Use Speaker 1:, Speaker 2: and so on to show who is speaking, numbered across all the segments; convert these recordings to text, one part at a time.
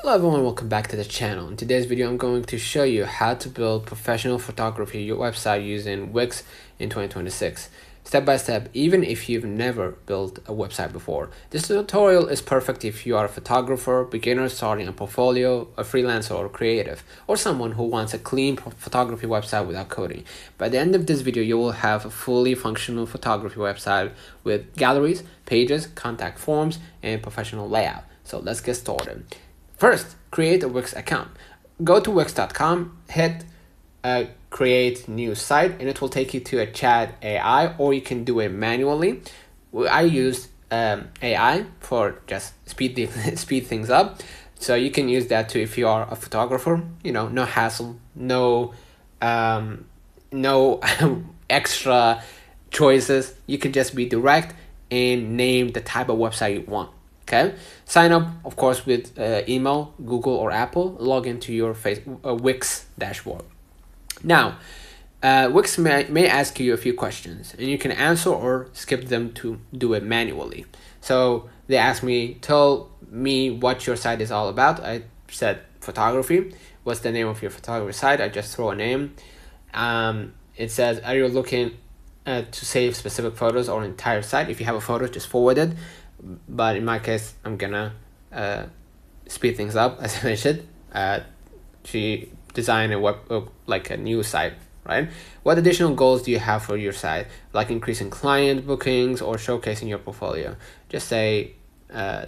Speaker 1: Hello everyone, welcome back to the channel. In today's video, I'm going to show you how to build professional photography website using Wix in 2026. Step by step, even if you've never built a website before. This tutorial is perfect if you are a photographer, beginner starting a portfolio, a freelancer or creative, or someone who wants a clean photography website without coding. By the end of this video, you will have a fully functional photography website with galleries, pages, contact forms, and professional layout. So let's get started. First, create a Wix account. Go to wix.com, hit create new site, and it will take you to a chat AI, or you can do it manually. I used AI for just speed things up. So you can use that too if you are a photographer. You know, no hassle, no extra choices. You can just be direct and name the type of website you want. Okay, sign up, of course, with email, Google or Apple. Log into your Wix dashboard. Now, Wix may ask you a few questions, and you can answer or skip them to do it manually. So they ask me, tell me what your site is all about. I said photography. What's the name of your photography site? I just throw a name. It says, are you looking to save specific photos or entire site? If you have a photo, just forward it. But in my case, I'm gonna speed things up, as I mentioned. She designed like a new site, right? What additional goals do you have for your site, like increasing client bookings or showcasing your portfolio? Just say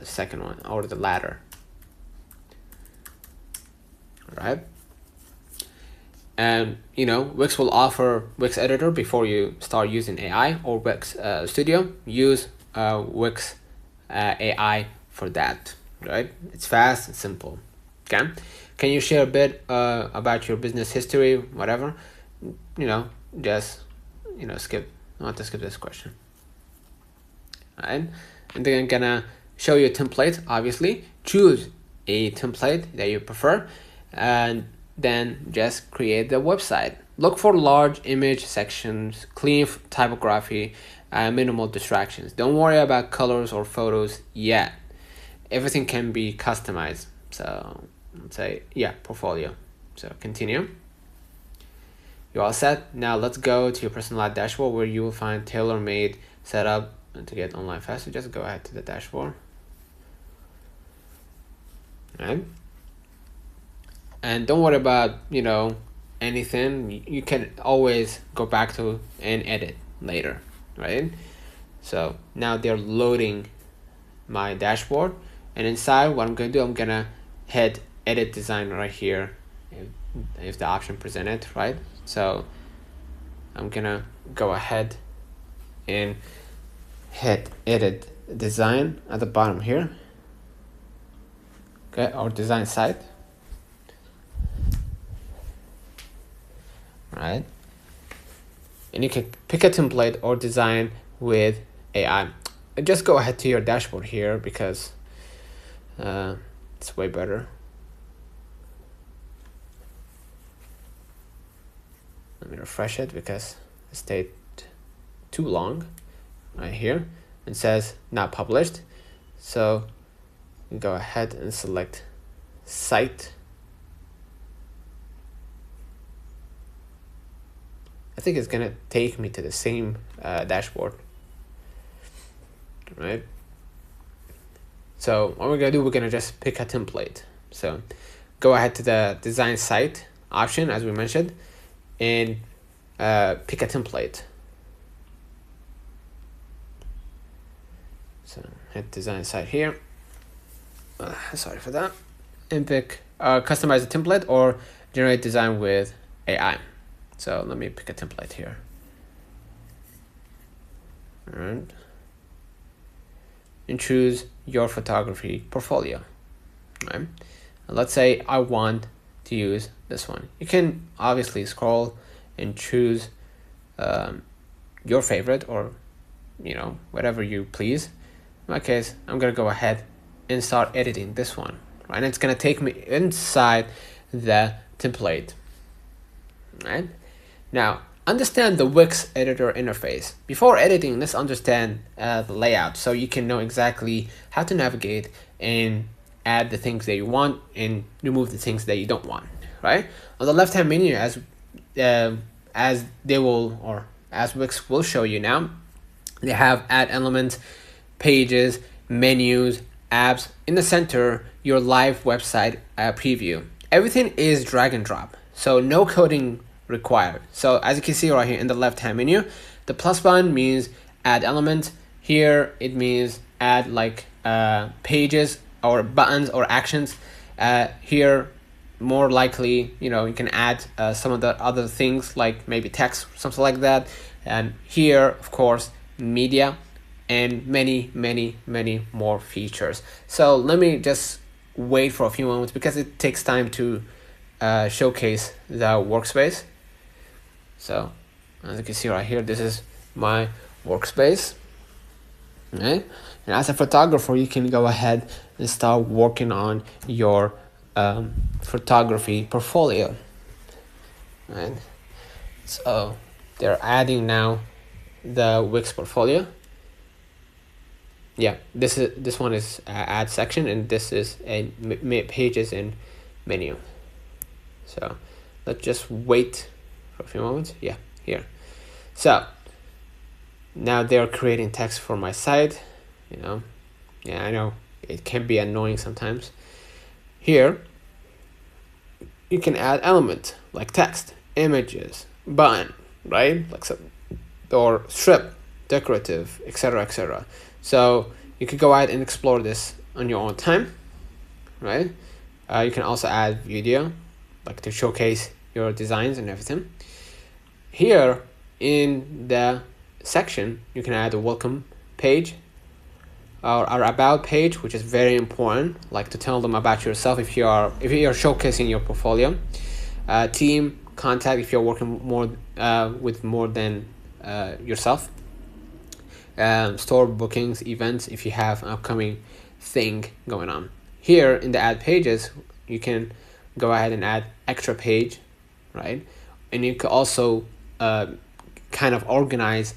Speaker 1: second one or the latter, right? And you know, Wix will offer Wix Editor before you start using AI or Wix Studio. Use Wix AI for that, right? It's fast and simple. Okay, can you share a bit about your business history, whatever? You know, just skip. I want to skip this question. All right, and then I'm gonna show you a template. Obviously, choose a template that you prefer, and then just create the website. Look for large image sections, clean typography, minimal distractions. Don't worry about colors or photos yet. Everything can be customized. So let's say, yeah, portfolio. So continue. You're all set. Now let's go to your personalized dashboard where you will find tailor-made setup. And to get online faster, just go ahead to the dashboard. Right? And don't worry about, anything. You can always go back to and edit later, right? So now they're loading my dashboard, and inside what I'm gonna do, I'm gonna hit edit design right here if the option presented, right? So I'm gonna go ahead and hit edit design at the bottom here. Okay, our design site. Right, and you can pick a template or design with AI. Just go ahead to your dashboard here because it's way better. Let me refresh it because it stayed too long. Right here, it says not published. So go ahead and select site. I think it's gonna take me to the same dashboard, right? So what we're gonna do, we're gonna just pick a template. So go ahead to the design site option, as we mentioned, and pick a template. So hit design site here. Sorry for that. And pick customize a template or generate design with AI. So let me pick a template here. All right. And choose your photography portfolio. Right. And let's say I want to use this one. You can obviously scroll and choose your favorite or whatever you please. In my case, I'm gonna go ahead and start editing this one. Right. And it's gonna take me inside the template. Right. Now, understand the Wix editor interface. Before editing, let's understand the layout so you can know exactly how to navigate and add the things that you want and remove the things that you don't want, right? On the left hand menu, as they will, or as Wix will show you now, they have add elements, pages, menus, apps. In the center, your live website preview. Everything is drag and drop, so no coding required. So as you can see right here in the left hand menu, the plus button means add element. Here it means add like pages or buttons or actions. Here more likely, you know, you can add some of the other things like maybe text, something like that. And here, of course, media and many more features. So let me just wait for a few moments because it takes time to showcase the workspace. So as you can see right here, this is my workspace. Okay. And as a photographer, you can go ahead and start working on your photography portfolio. Right. So they're adding now the Wix portfolio. Yeah, this one is add section, and this is a pages and menu. So let's just wait for a few moments. Yeah, here. So now they're creating text for my site. You know, yeah, I know it can be annoying sometimes. Here you can add element like text, images, button, right? Like some, or strip, decorative, etc. So you could go ahead and explore this on your own time, right? You can also add video, like to showcase your designs and everything. Here in the section, you can add a welcome page or about page, which is very important, like to tell them about yourself if you are showcasing your portfolio. Team, contact if you're working more with more than yourself. Store bookings, events if you have an upcoming thing going on. Here in the add pages, you can go ahead and add extra page, right? And you can also kind of organize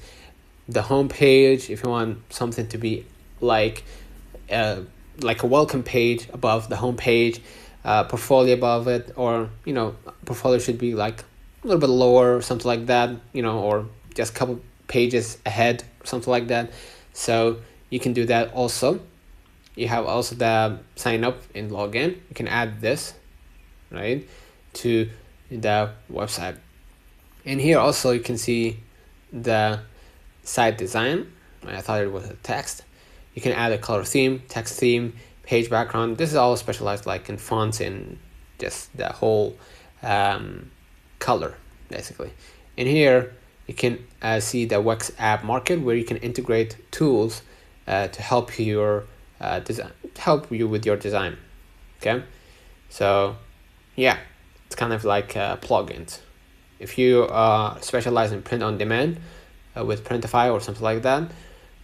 Speaker 1: the home page if you want something to be like a welcome page above the home page, portfolio above it, or you know, portfolio should be like a little bit lower or something like that, you know, or just a couple pages ahead or something like that. So you can do that also. You have also the sign up and log in. You can add this, right, to the website. And here also you can see the site design. I thought it was a text. You can add a color theme, text theme, page background. This is all specialized like in fonts and just the whole color basically. And here you can see the Wix app market, where you can integrate tools to help your help you with your design. Okay, so yeah, it's kind of like plugins. If you specialize in print on demand with Printify or something like that,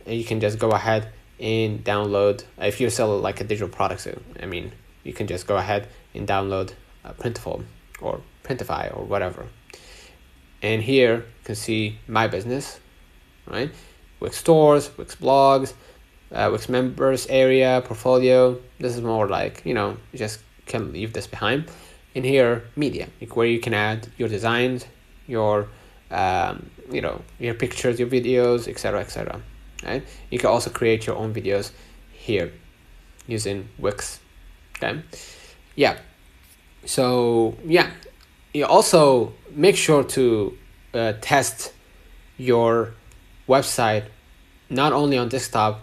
Speaker 1: you can just go ahead and download. If you sell like a digital product, so I mean, you can just go ahead and download Printful or Printify or whatever. And here you can see my business, right? Wix stores, Wix blogs, Wix members area, portfolio. This is more like, you know, you just can leave this behind. And here, media, where you can add your designs, your, you know, your pictures, your videos, etc. Right? You can also create your own videos here using Wix. Okay. Yeah. So yeah, you also make sure to test your website not only on desktop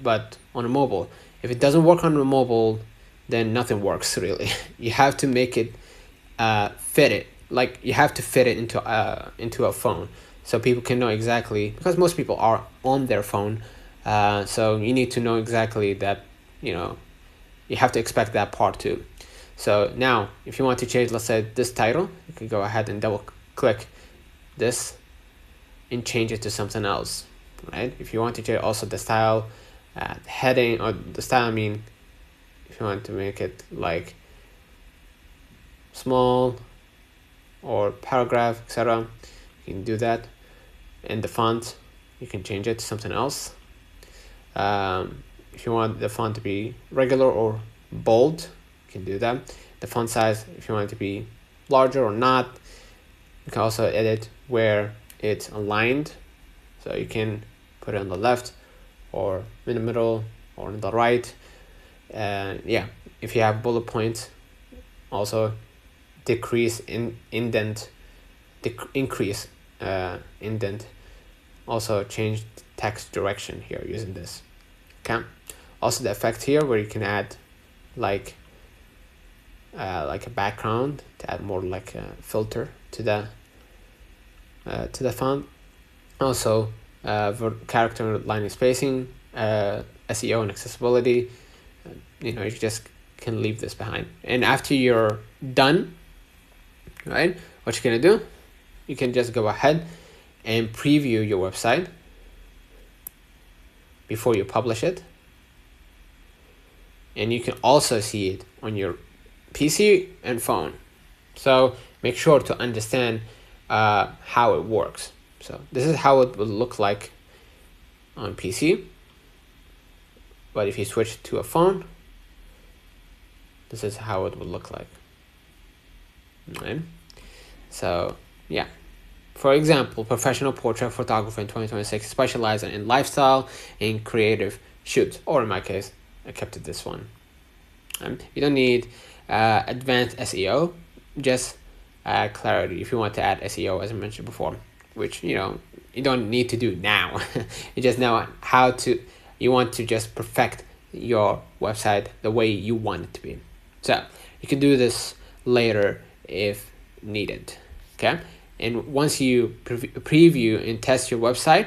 Speaker 1: but on a mobile. If it doesn't work on a mobile, then nothing works really. You have to make it fit it, like you have to fit it into a phone, so people can know exactly, because most people are on their phone, so you need to know exactly that, you know, you have to expect that part too. So now if you want to change, let's say this title, you can go ahead and double click this and change it to something else, right? If you want to change also the style, heading, or the style, I mean, if you want to make it like small or paragraph, etc., you can do that. And the font, you can change it to something else. if you want the font to be regular or bold, you can do that. The font size, if you want it to be larger or not. You can also edit where it's aligned, so you can put it on the left or in the middle or on the right. Yeah, if you have bullet points, also decrease indent, increase indent. Also change text direction here using this. Okay. Also the effect here where you can add like a background to add more like a filter to the font. Also character line spacing, SEO and accessibility. You just can leave this behind. And after you're done, right, what you're gonna do, you can just go ahead and preview your website before you publish it. And you can also see it on your PC and phone. So make sure to understand how it works. So this is how it will look like on PC. But if you switch to a phone, this is how it would look like. Right? So yeah. For example, professional portrait photographer in 2026 specializing in lifestyle and creative shoots. Or in my case, I kept it this one. You don't need advanced SEO, just clarity. If you want to add SEO, as I mentioned before, which you don't need to do now. You just know you want to just perfect your website the way you want it to be. So you can do this later if needed. Okay. And once you preview and test your website,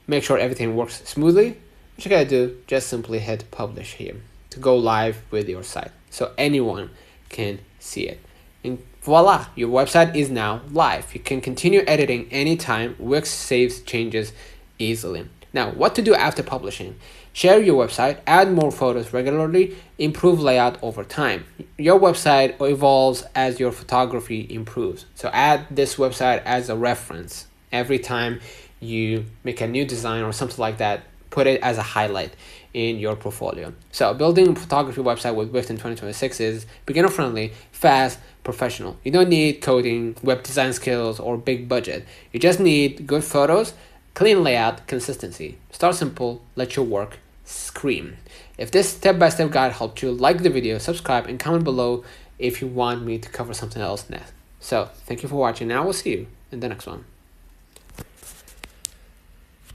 Speaker 1: make sure everything works smoothly. What you gotta do, just simply hit publish here to go live with your site so anyone can see it. And voila, your website is now live. You can continue editing anytime. Wix saves changes easily. Now, what to do after publishing? Share your website, add more photos regularly, improve layout over time. Your website evolves as your photography improves. So add this website as a reference. Every time you make a new design or something like that, put it as a highlight in your portfolio. So building a photography website with Wix in 2026 is beginner friendly, fast, professional. You don't need coding, web design skills, or big budget. You just need good photos, clean layout, consistency. Start simple, let your work scream. If this step-by-step guide helped you, like the video, subscribe, and comment below if you want me to cover something else next. So thank you for watching, and I will see you in the next one.